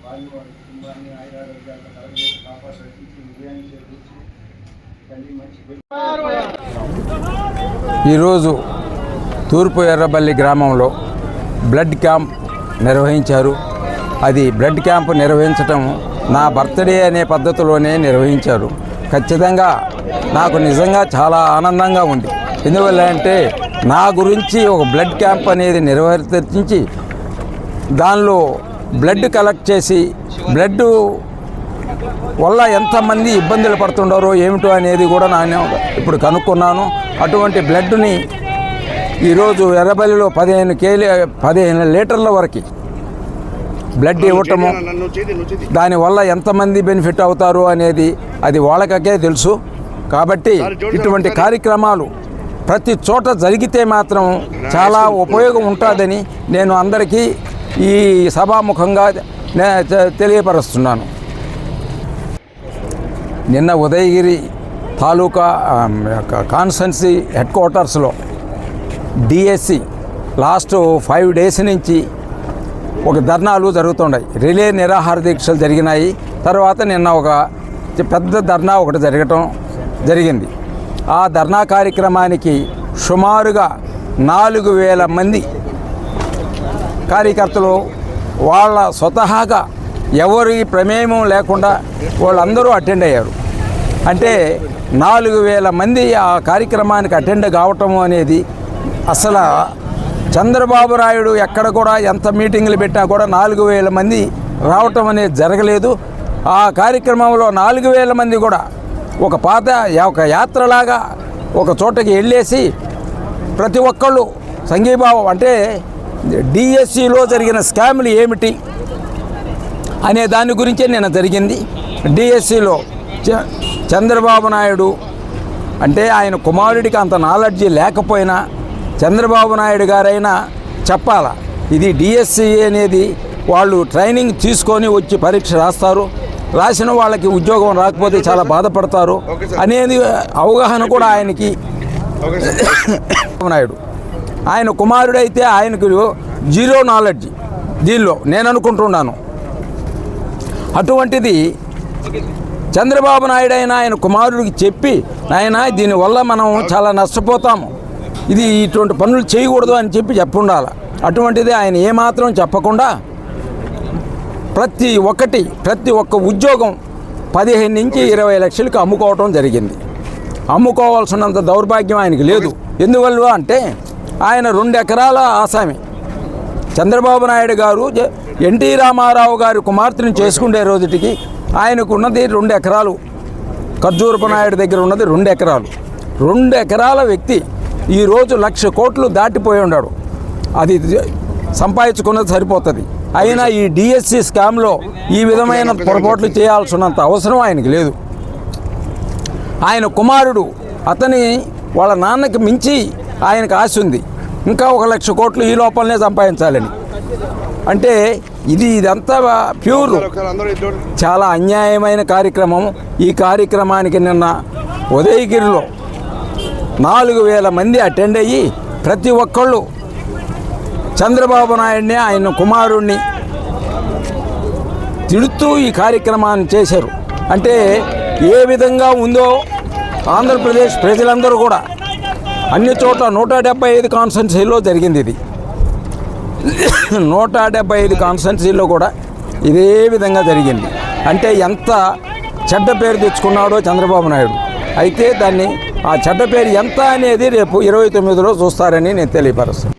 వారి వారి కుటుంబాన్ని ఆయురారోగ్యాలను కలగజేసి కాపాడు రక్షించి విజయాన్ని చేకూర్చి తల్లి మంచి. ఈరోజు తూర్పు ఎర్రబల్లి గ్రామంలో బ్లడ్ క్యాంప్ నిర్వహించారు. అది బ్లడ్ క్యాంప్ నిర్వహించటం నా బర్త్డే అనే పద్ధతిలోనే నిర్వహించారు. ఖచ్చితంగా నాకు నిజంగా చాలా ఆనందంగా ఉంది. ఎందువల్ల అంటే నా గురించి ఒక బ్లడ్ క్యాంప్ అనేది నిర్వర్తించి దానిలో బ్లడ్ కలెక్ట్ చేసి బ్లడ్ వల్ల ఎంతమంది ఇబ్బందులు పడుతుండారో ఏమిటో అనేది కూడా నేను ఇప్పుడు కనుక్కున్నాను. అటువంటి బ్లడ్ని ఈరోజు ఎర్రబల్లిలో 15 లీటర్ల వరకు బ్లడ్ ఇవ్వటము, దానివల్ల ఎంతమంది బెనిఫిట్ అవుతారు అనేది అది వాళ్ళకే తెలుసు. కాబట్టి ఇటువంటి కార్యక్రమాలు ప్రతి చోట జరిగితే మాత్రం చాలా ఉపయోగం ఉంటుందని నేను అందరికీ ఈ సభాముఖంగా తెలియపరుస్తున్నాను. నిన్న ఉదయగిరి తాలూకా కాన్స్టెన్సీ హెడ్ క్వార్టర్స్లో డిఎస్సి లాస్ట్ 5 డేస్ నుంచి ఒక ధర్నాలు జరుగుతున్నాయి. రిలే నిరాహార దీక్షలు జరిగినాయి. తర్వాత నిన్న ఒక పెద్ద ధర్నా ఒకటి జరగటం జరిగింది. ఆ ధర్నా కార్యక్రమానికి సుమారుగా 4000 మంది కార్యకర్తలు వాళ్ళ స్వతహాగా ఎవరి ప్రమేయం లేకుండా వాళ్ళందరూ అటెండ్ అయ్యారు. అంటే 4000 మంది ఆ కార్యక్రమానికి అటెండ్ కావటం అనేది అసలు చంద్రబాబు నాయుడు ఎక్కడ కూడా ఎంత మీటింగులు పెట్టినా కూడా 4000 మంది రావటం అనేది జరగలేదు. ఆ కార్యక్రమంలో 4000 మంది కూడా ఒక యాత్రలాగా ఒక చోటకి వెళ్ళేసి ప్రతి ఒక్కళ్ళు సంఘీభావం అంటే డిఎస్సిలో జరిగిన స్కామ్లు ఏమిటి అనే దాని గురించే నేను జరిగింది. డిఎస్సిలో చంద్రబాబు నాయుడు అంటే ఆయన కుమారుడికి అంత నాలెడ్జీ లేకపోయినా చంద్రబాబు నాయుడు గారైనా చెప్పాలా, ఇది డిఎస్సి అనేది వాళ్ళు ట్రైనింగ్ తీసుకొని వచ్చి పరీక్ష రాస్తారు, రాసిన వాళ్ళకి ఉద్యోగం రాకపోతే చాలా బాధపడతారు అనేది అవగాహన కూడా ఆయనకి నాయుడు ఆయన కుమారుడైతే ఆయనకు జీరో నాలెడ్జి దీనిలో నేను అనుకుంటున్నాను. అటువంటిది చంద్రబాబు నాయుడు అయినా ఆయన కుమారుడికి చెప్పి నాయన దీనివల్ల మనం చాలా నష్టపోతాము, ఇది ఇటువంటి పనులు చేయకూడదు అని చెప్పి ఉండాలి. అటువంటిది ఆయన ఏమాత్రం చెప్పకుండా ప్రతి ఒక్క ఉద్యోగం 15 నుంచి 20 లక్షలకు అమ్ముకోవటం జరిగింది. అమ్ముకోవాల్సినంత దౌర్భాగ్యం ఆయనకి లేదు. ఎందువల్ల అంటే ఆయన 2 ఎకరాల ఆసామి. చంద్రబాబు నాయుడు గారు ఎన్టీ రామారావు గారి కుమార్తెను చేసుకునే రోజుటికి ఆయనకు ఉన్నది 2 ఎకరాలు. ఖర్జూరపు నాయుడు దగ్గర ఉన్నది 2 ఎకరాలు. 2 ఎకరాల వ్యక్తి ఈరోజు 1,00,000 కోట్లు దాటిపోయి ఉన్నాడు. అది సంపాదించుకున్నది సరిపోతుంది. అయినా ఈ డిఎస్సి స్కామ్లో ఈ విధమైన పొరపాట్లు చేయాల్సినంత అవసరం ఆయనకి లేదు. ఆయన కుమారుడు అతని వాళ్ళ నాన్నకి మించి ఆయనకు ఆశ ఉంది, ఇంకా 1,00,000 కోట్లు ఈ లోపలనే సంపాదించాలని. అంటే ఇదంతా ప్యూర్ చాలా అన్యాయమైన కార్యక్రమం. ఈ కార్యక్రమానికి నిన్న ఉదయగిరిలో 4000 మంది అటెండ్ అయ్యి ప్రతి ఒక్కళ్ళు చంద్రబాబు నాయుడిని ఆయన కుమారుడిని తిడుతూ ఈ కార్యక్రమాన్ని చేశారు. అంటే ఏ విధంగా ఉందో ఆంధ్రప్రదేశ్ ప్రజలందరూ కూడా అన్ని చోట్ల 175 కాన్స్టిట్యున్సీలో జరిగింది. ఇది 175 కాన్స్టిట్యున్సీలో కూడా ఇదే విధంగా జరిగింది. అంటే ఎంత చెడ్డ పేరు తెచ్చుకున్నాడో చంద్రబాబు నాయుడు. అయితే ఆ చెడ్డ పేరు ఎంత అనేది రేపు 29లో చూస్తారని నేను తెలియపరుస్తాను.